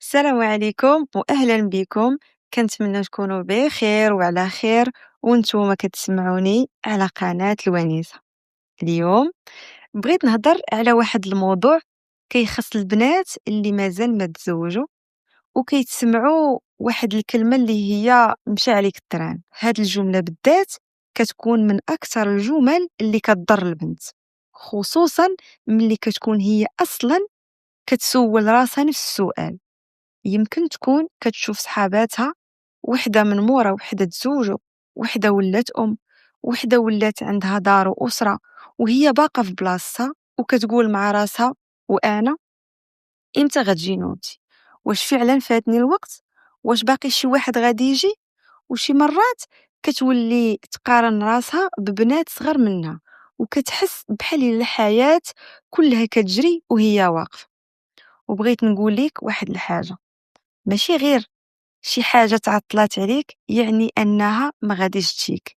السلام عليكم واهلا بكم. كنتمنى تكونوا بخير وعلى خير وانتم كتسمعوني على قناة الونيسة. اليوم بغيت نهضر على واحد الموضوع كيخص البنات اللي مازال ما تزوجوا وكيتسمعوا واحد الكلمة اللي هي مشى عليك التران. هاد الجملة بالذات كتكون من اكثر الجمل اللي كتضر البنت، خصوصا ملي كتكون هي اصلا كتسول راسها نفس السؤال. يمكن تكون كتشوف صحاباتها وحدة من مورا وحدة تزوجوا، وحدة ولات وحدة ولات عندها دار وأسرة، وهي باقا في بلاصتها وكتقول مع راسها: وأنا إمتى غتجي نوبتي؟ واش فعلا فاتني الوقت؟ واش باقي شي واحد غادي يجي؟ وشي مرات كتولي تقارن راسها ببنات صغر منها وكتحس بحال إلا الحياة كلها كتجري وهي واقفة. وبغيت نقول لك واحد الحاجة، ماشي غير شي حاجة تعطلات عليك يعني أنها ما غاديش تجيك،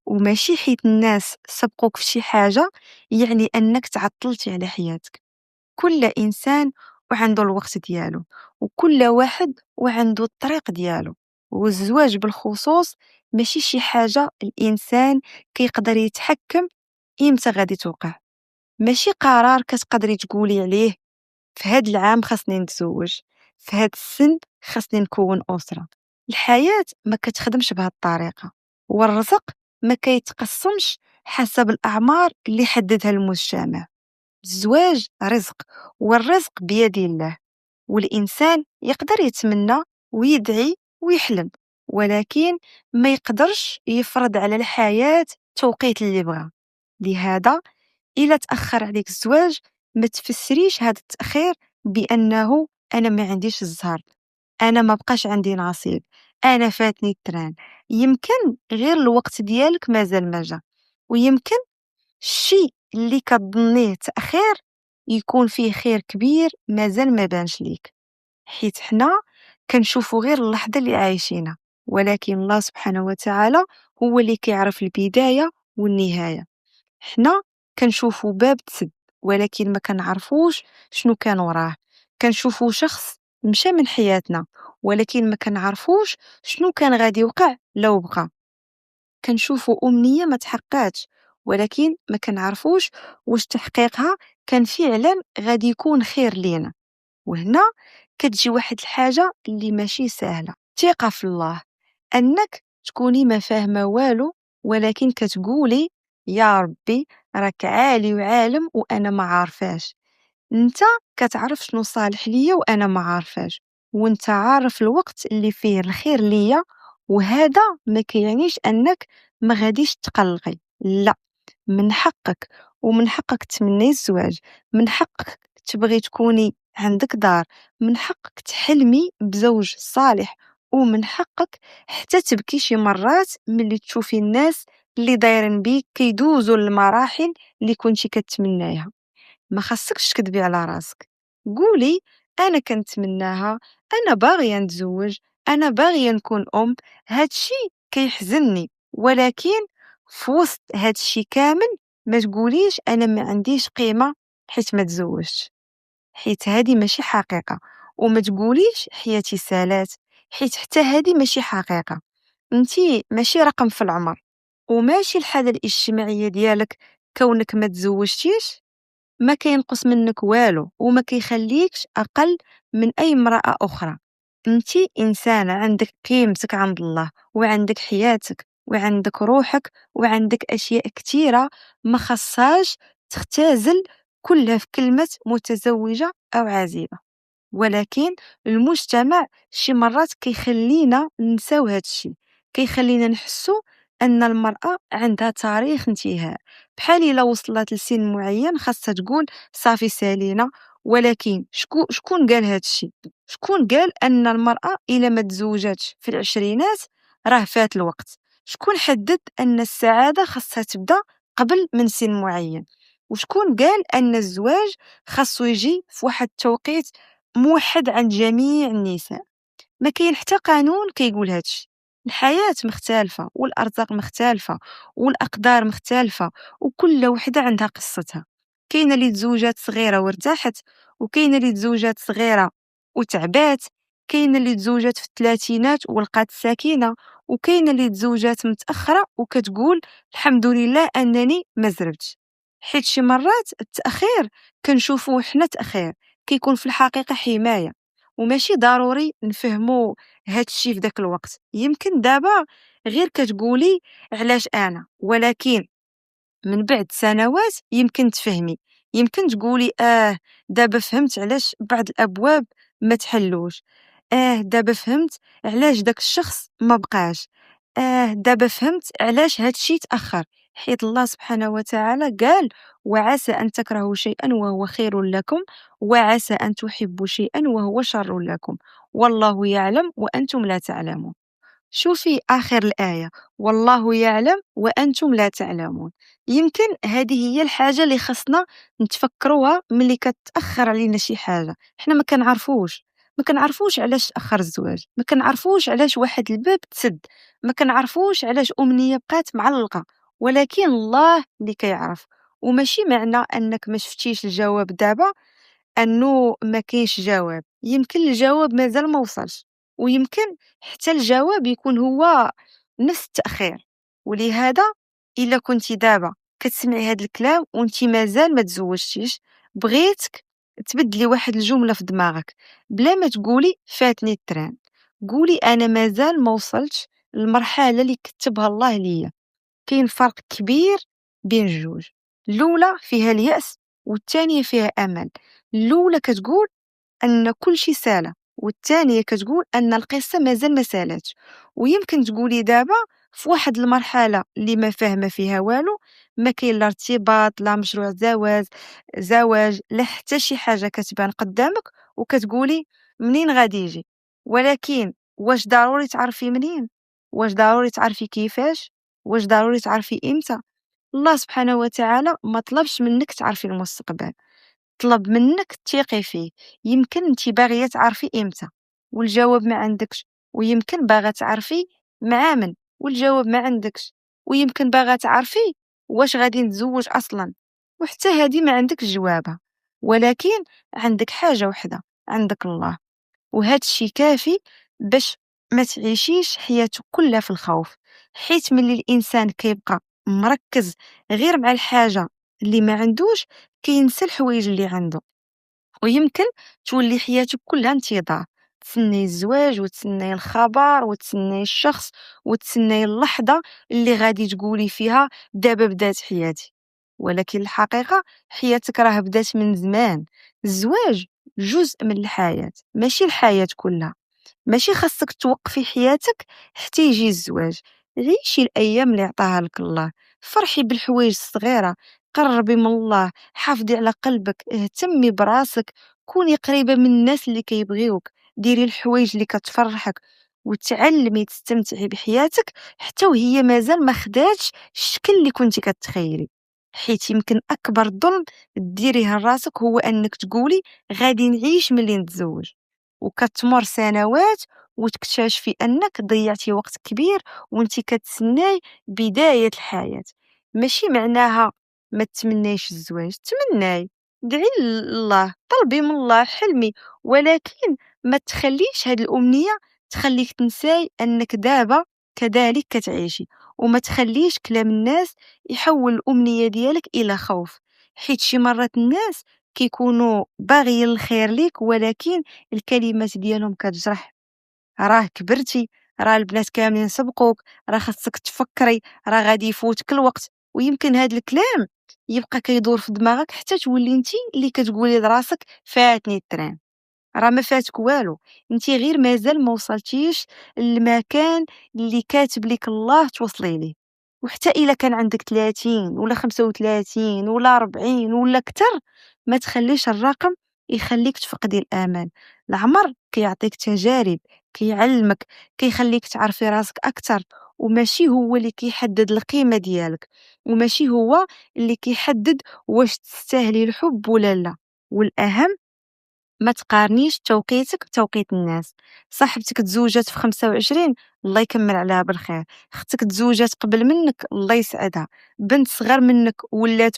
وماشي حيت الناس سبقوك في شي حاجة يعني أنك تعطلتي على حياتك. كل إنسان وعنده الوقت ديالو، وكل واحد وعنده الطريق ديالو. والزواج بالخصوص ماشي شي حاجة الإنسان كيقدر يتحكم إمتى غادي توقع، ماشي قرار كتقدري تقولي عليه في هاد العام خاصني نتزوج، في هاد السن خاصني نكون أسرة. الحياة ما كتخدمش بهاد الطريقة، والرزق ما كيتقسمش حسب الأعمار اللي حددها المجتمع. الزواج رزق، والرزق بيد الله، والإنسان يقدر يتمنى ويدعي ويحلم، ولكن ما يقدرش يفرض على الحياة التوقيت اللي بغا. لهذا إلا تأخر عليك الزواج ما تفسريش هذا التأخير بأنه أنا ما عنديش الزهر، أنا ما بقاش عندي نصيب، أنا فاتني التران. يمكن غير الوقت ديالك مازال ما جا، ويمكن الشيء اللي كتظنيه تأخير يكون فيه خير كبير مازال ما بانش ليك. حيت حنا كنشوفو غير اللحظة اللي عايشينها، ولكن الله سبحانه وتعالى هو اللي كيعرف البداية والنهاية. حنا كنشوفو باب تسد، ولكن ما كنعرفوش شنو كان وراه. كنشوفو شخص مشى من حياتنا، ولكن ما كنعرفوش شنو كان غادي يوقع لو بقى. كنشوفو أمنية ما تحققاتش، ولكن ما كنعرفوش واش تحقيقها كان فعلا غادي يكون خير لينا. وهنا كتجي واحد الحاجة اللي ماشي سهلة، الثقة في الله. أنك تكوني ما فاهمة والو، ولكن كتقولي: يا ربي راك عالي وعالم وأنا ما عارفاش. انت كتعرف شنو صالح ليا وأنا ما عارفاش، وانت عارف الوقت اللي فيه الخير ليا. وهذا ما كيعنيش أنك ما غاديش تقلقي، لا، من حقك. ومن حقك تمني الزواج، من حقك تبغي تكوني عندك دار، من حقك تحلمي بزوج صالح، ومن حقك حتى تبكي شي مرات ملي تشوفي الناس اللي دايرين بيك كيدوزوا المراحل اللي كنتي كتمنايها. ما خاصكش تكذبي على راسك، قولي: انا كنتمناها، انا باغيه نتزوج، انا باغيه نكون هادشي كيحزنني، ولكن في وسط هادشي كامل ما تقوليش انا ما عنديش قيمه حيت ما تزوجتش، حيت هادي ماشي حقيقه. وما تقوليش حياتي سالات، حيت حتى هادي ماشي حقيقه. انتي ماشي رقم في العمر، وماشي الحالة الاجتماعية ديالك كونك ما تزوجتيش ما كينقص منك والو، وما كيخليكش أقل من أي امرأة أخرى. انتي إنسانة عندك قيمتك عند الله، وعندك حياتك، وعندك روحك، وعندك أشياء كتيرة ما خصهاش تختازل كلها في كلمة متزوجة أو عزيبة. ولكن المجتمع شي مرات كيخلينا نساو هادشي، كيخلينا نحسو أن المرأة عندها تاريخ انتهاء، بحال إلا وصلت لسن معين خاصها تقول صافي سالينا. ولكن شكون قال هادشي؟ شكون قال أن المرأة إلا ما تزوجاتش في العشرينات راه فات الوقت؟ شكون حدد أن السعادة خاصها تبدا قبل من سن معين؟ وشكون قال أن الزواج خاصو يجي في واحد التوقيت موحد عند جميع النساء؟ ما كاين حتى قانون كيقول هادشي. الحياة مختلفة، والأرزاق مختلفة، والأقدار مختلفة، وكل وحدة عندها قصتها. كاينة اللي تزوجات صغيرة وارتاحت، وكاينة اللي تزوجات صغيرة وتعبات، كاينة اللي تزوجات في الثلاثينات ولقات السكينة، وكاينة اللي تزوجات متأخرة وكتقول الحمد لله أنني ما زربتش. حيت شي مرات التأخير كنشوفوه حنا تأخير، كيكون في الحقيقة حماية، وماشي ضروري نفهمو هاد الشي في داك الوقت. يمكن دابا غير كتقولي علاش أنا، ولكن من بعد سنوات يمكن تفهمي، يمكن تقولي دابا فهمت علاش بعض الأبواب ما تحلوش، دابا فهمت علاش داك الشخص ما بقاش، دابا فهمت علاش هادشي تأخر. حيت الله سبحانه وتعالى قال: وعسى أن تكرهوا شيئا وهو خير لكم، وعسى أن تحبوا شيئا وهو شر لكم، والله يعلم وأنتم لا تعلمون. شوفي آخر الآية: والله يعلم وأنتم لا تعلمون. يمكن هذه هي الحاجة اللي خصنا نتفكروها ملي كتأخر علينا شي حاجة. حنا ما كنعرفوش علاش تأخر الزواج، ما كنعرفوش علاش واحد الباب تسد، ما كنعرفوش علاش أمنية بقات معلقة، ولكن الله اللي كيعرف. وماشي معنى أنك ما شفتيش الجواب دابا أنه ما كاينش جواب. يمكن الجواب مازال ما وصلش، ويمكن حتى الجواب يكون هو نفس التأخير. ولهذا إلا كنتي دابا كتسمعي هاد الكلام وانتي مازال ما تزوجتيش، بغيتك تبدلي واحد الجملة في دماغك، بلا ما تقولي فاتني التران، قولي أنا مازال ما وصلتش للمرحلة اللي كتبها الله ليا. كاين فرق كبير بين الجوج، الأولى فيها اليأس والثانية فيها أمل. الأولى كتقول أن كل شي سالة، والثانية كتقول أن القصة مازال ما سالاتش. ويمكن تقولي دابا في واحد المرحلة اللي ما فاهمة فيها والو، ما كاين لا ارتباط لا مشروع زواج لا حتى شي حاجة كتبان قدامك، وكتقولي منين غادي يجي. ولكن واش ضروري تعرفي منين؟ واش ضروري تعرفي كيفاش؟ واش ضروري تعرفي إمتى؟ الله سبحانه وتعالى ما طلبش منك تعرفي المستقبل، طلب منك تثيقي فيه. يمكن انت باغية تعرفي امتى والجواب ما عندكش، ويمكن باغا تعرفي مع من والجواب ما عندكش، ويمكن باغا تعرفي واش غادي نتزوج اصلا وحتى هادي ما عندك جوابها. ولكن عندك حاجة وحدة، عندك الله، وهذا الشي كافي باش ما تعيشيش حياتك كلها في الخوف. حيت ملي الانسان كيبقى مركز غير مع الحاجة اللي ما عندوش، كينسى الحوايج اللي عنده، ويمكن تولي حياتك كلها انتظار. تسناي الزواج وتسناي الخبر وتسناي الشخص وتسناي اللحظة اللي غادي تقولي فيها دابا بدات حياتي. ولكن الحقيقة حياتك راه بدات من زمان. الزواج جزء من الحياة، ماشي الحياة كلها. ماشي خاصك توقفي حياتك حتى يجي الزواج، عيشي الأيام اللي عطاها لك الله، فرحي بالحوايج الصغيرة، قربي من الله، حافظي على قلبك، اهتمي براسك، كوني قريبة من الناس اللي كيبغيوك، ديري الحوايج اللي كتفرحك، وتعلمي تستمتعي بحياتك حتى وهي مازال ما خداتش الشكل اللي كنتي كتخيلي. حيت يمكن أكبر ظلم ديريه لراسك هو أنك تقولي غادي نعيش ملي نتزوج، وكتمر سنوات وتكتشفي أنك ضيعتي وقت كبير وانتي كتسناي بداية الحياة. ماشي معناها ما تمنيش الزواج، تمناي، دعي الله، طلبي من الله، حلمي، ولكن ما تخليش هاد الأمنية تخليك تنساي أنك دابا كذلك كتعيشي. وما تخليش كلام الناس يحول الأمنية ديالك إلى خوف. حيت شي مرات الناس كيكونوا باغيين الخير ليك، ولكن الكلمات ديالهم كتجرح. راه كبرتي، راه البنات كاملين سبقوك، راه خاصك تفكري، راه غادي يفوتك الوقت. ويمكن هاد الكلام يبقى كيدور في دماغك حتى تولي انت اللي كتقولي لراسك فاتني التران. راه ما فاتك والو، انت غير مازال ما وصلتيش للمكان اللي كاتب لك الله توصلي ليه. وحتى الا كان عندك 30 ولا 35 ولا 40 ولا كتر، ما تخليش الرقم يخليك تفقدي الامل. العمر كيعطيك تجارب، كيعلمك، كيخليك تعرفي راسك اكثر، وماشي هو اللي كيحدد القيمة ديالك، وماشي هو اللي كيحدد واش تستاهلي الحب ولا لا. والاهم ما تقارنيش توقيتك بتوقيت الناس. صاحبتك تزوجات في 25، الله يكمل عليها بالخير. اختك تزوجات قبل منك، الله يسعدها. بنت صغر منك ولات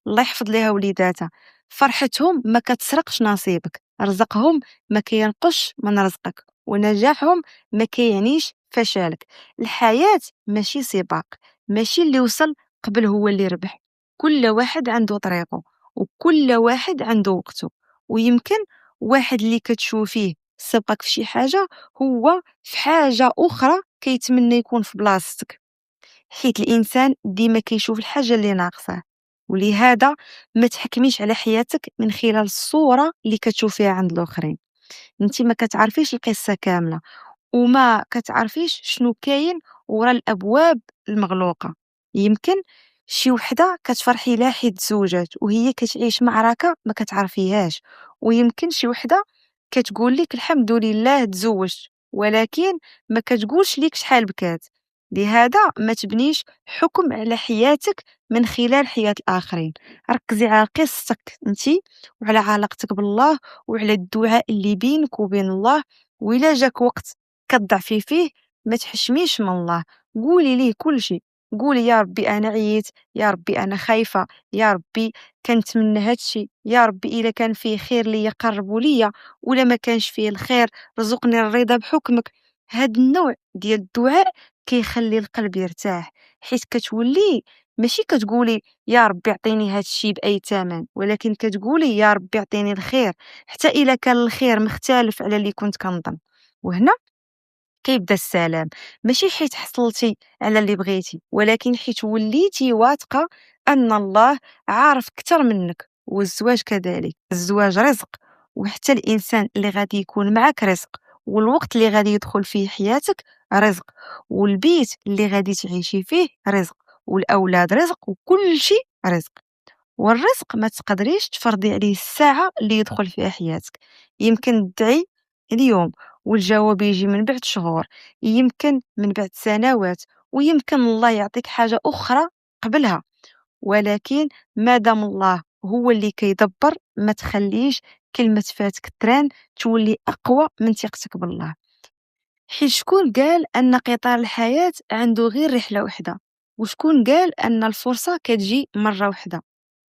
الله يحفظ ليها وليداتها. فرحتهم ما كتسرقش نصيبك، رزقهم ما كينقش من رزقك. ونجاحهم ما كيعنيش فشلك. الحياة ماشي سباق، ماشي اللي وصل قبل هو اللي ربح. كل واحد عنده طريقه، وكل واحد عنده وقته. ويمكن واحد اللي كتشوفيه سبقك في شي حاجة، هو في حاجة أخرى كيتمنى يكون في بلاصتك. حيت الإنسان ديما كيشوف الحاجة اللي ناقصاه. ولهذا ما تحكميش على حياتك من خلال الصورة اللي كتشوفيها عند الآخرين. انت ما كتعرفيش القصة كاملة، وما كتعرفيش شنو كاين ورا الابواب المغلوقه. يمكن شي وحده كتفرحي لها حيت تزوجات وهي كتعيش معركه ما كتعرفيهاش، ويمكن شي وحده كتقول لك الحمد لله تزوجت، ولكن ما كتقولش ليك شحال بكات. لهذا ما تبنيش حكم على حياتك من خلال حياة الآخرين. ركزي على قصتك انتي، وعلى علاقتك بالله، وعلى الدعاء اللي بينك وبين الله. وإلا جاك وقت كتضعفي فيه، ما تحشميش من الله، قولي ليه كل شيء. قولي يا ربي انا عييت، يا ربي انا خايفه، يا ربي كنتمنى هادشي، يا ربي الا كان فيه خير ليا قربوا ليا، ولا ما كانش فيه الخير رزقني الرضا بحكمك. هاد النوع ديال الدعاء كيخلي القلب يرتاح، حيت كتولي ماشي كتقولي يا ربي اعطيني هادشي باي ثمن، ولكن كتقولي يا ربي اعطيني الخير، حتى الا كان الخير مختلف على اللي كنت كنظن. وهنا كيبدا السلام، ماشي حيت حصلتي على اللي بغيتي، ولكن حيت وليتي واثقة أن الله عارف أكثر منك. والزواج كذلك، الزواج رزق، وحتى الإنسان اللي غادي يكون معك رزق، والوقت اللي غادي يدخل فيه حياتك رزق، والبيت اللي غادي تعيشي فيه رزق، والأولاد رزق، وكل شيء رزق. والرزق ما تقدريش تفرضي عليه الساعة اللي يدخل فيها حياتك. يمكن تدعي اليوم والجواب يجي من بعد شهور، يمكن من بعد سنوات، ويمكن الله يعطيك حاجة أخرى قبلها. ولكن مادام الله هو اللي كيدبر، ما تخليش كلمة فاتك تران تولي أقوى من ثقتك بالله. حيت شكون قال أن قطار الحياة عنده غير رحلة وحدة؟ وشكون قال أن الفرصة كتجي مرة وحدة؟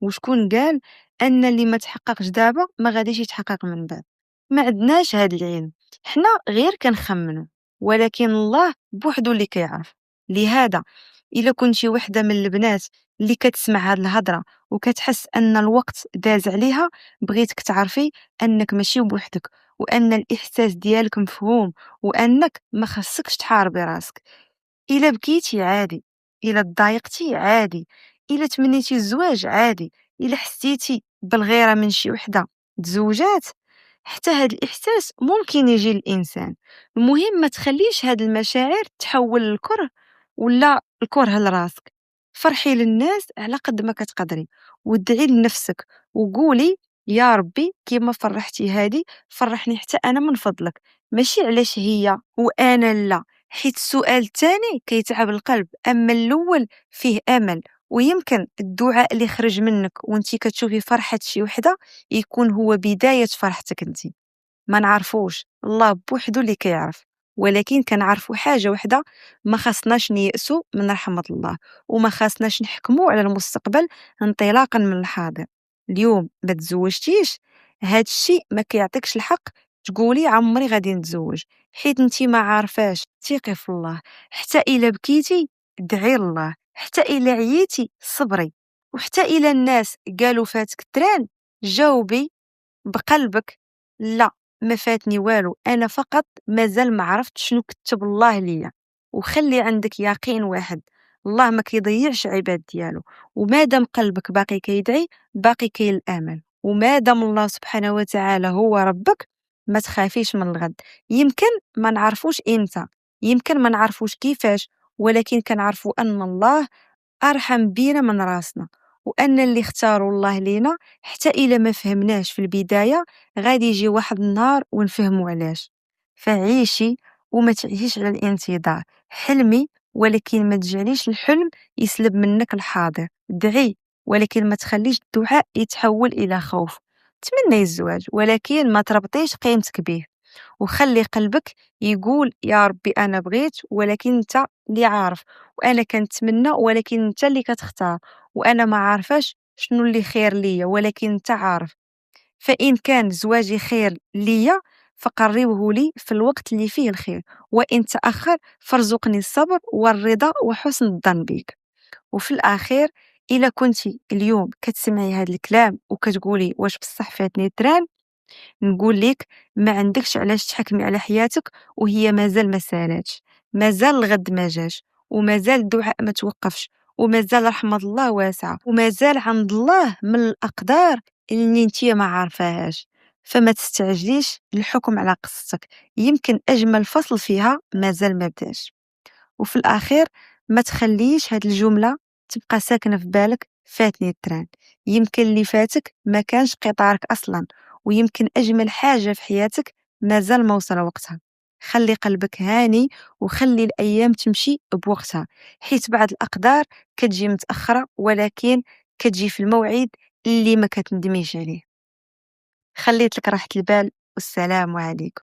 وشكون قال ان اللي ما تحققش دابا ما غاديش يتحقق من بعد؟ ما عندناش هاد العلم، حنا غير كنخمنوا، ولكن الله بوحدو اللي كيعرف. لهذا الا كنتي وحده من البنات اللي كتسمع هاد الهضره وكتحس ان الوقت داز عليها، بغيتك تعرفي انك ماشي بوحدك، وان الاحساس ديالك مفهوم، وانك ما خصكش تحاربي راسك. إلا بكيتي عادي، إلا تضايقتي عادي، إلا تمنيتي الزواج عادي، إلا حسيتي بالغيرة من شي وحدة تزوجات، حتى هاد الإحساس ممكن يجي للإنسان. المهم ما تخليش هاد المشاعر تحول للكره، ولا الكره لراسك. فرحي للناس على قد ما كتقدري، وادعي لنفسك، وقولي يا ربي كيما فرحتي هادي فرحني حتى أنا من فضلك. ماشي علاش هي وأنا لا، حيت السؤال الثاني كيتعب القلب، أما الأول فيه أمل. ويمكن الدعاء اللي خرج منك وانتي كتشوفي فرحة شي وحدة يكون هو بداية فرحتك انتي. ما نعرفوش، الله بوحدو اللي كيعرف. ولكن كنعرفو حاجة وحدة، ما خاصناش نيأسو من رحمة الله، وما خاصناش نحكمو على المستقبل انطلاقا من الحاضر. اليوم ما تزوجتيش، هاد الشيء ما كيعطيكش الحق تقولي عمري غادي نتزوج، حيت انتي ما عارفاش. ثقي في الله، حتى الا بكيتي دعي الله، حتى الا عييتي صبري، وحتى الا الناس قالوا فاتك تران جاوبي بقلبك لا، ما فاتني والو، انا فقط مازال ما عرفت شنو كتب الله ليا. وخلي عندك يقين واحد، الله ما كيضيعش عباد ديالو. ومادام قلبك باقي كيدعي، باقي كاين الامل. ومادام الله سبحانه وتعالى هو ربك، ما تخافيش من الغد. يمكن ما نعرفوش امتى، يمكن ما نعرفوش كيفاش، ولكن كنعرفوا ان الله أرحم بينا من راسنا، وأن اللي اختاروا الله لينا حتى إلا ما فهمناش في البداية غادي يجي واحد النهار ونفهموا علاش. فعيشي وما تعيشيش على الانتظار، حلمي ولكن ما تجعليش الحلم يسلب منك الحاضر. دعي ولكن ما تخليش الدعاء يتحول إلى خوف. تمني الزواج ولكن ما تربطيش قيمتك به، وخلي قلبك يقول يا ربي أنا بغيت، ولكن أنت اللي عارف، وأنا كنتمنى ولكن أنت اللي كتختار، وأنا ما عارفاش شنو اللي خير ليا ولكن أنت عارف. فإن كان زواجي خير ليا، فقربه لي في الوقت اللي فيه الخير، وإن تأخر فارزقني الصبر والرضا وحسن الظن بك. وفي الأخير، إلا كنتي اليوم كتسمعي هاد الكلام وكتقولي واش بصح فاتني التران، نقول لك ما عندكش علاش تحكمي على حياتك وهي مازال ما سالاتش، مازال الغد ما جاش، ومازال الدعاء ما توقفش، ومازال رحمة الله واسعة، ومازال عند الله من الأقدار اللي نتيا ما عارفاهاش. فما تستعجليش الحكم على قصتك، يمكن أجمل فصل فيها مازال ما بداش. وفي الأخير، ما تخليش هاد الجملة تبقى ساكنة في بالك: فاتني التران. يمكن اللي فاتك ما كانش قطارك أصلا، ويمكن أجمل حاجة في حياتك مازال ما وصل وقتها. خلي قلبك هاني، وخلي الأيام تمشي بوقتها، حيت بعض الأقدار كتجي متأخرة، ولكن كتجي في الموعد اللي ما كتندميش عليه. خليت لك راحة البال، والسلام عليكم.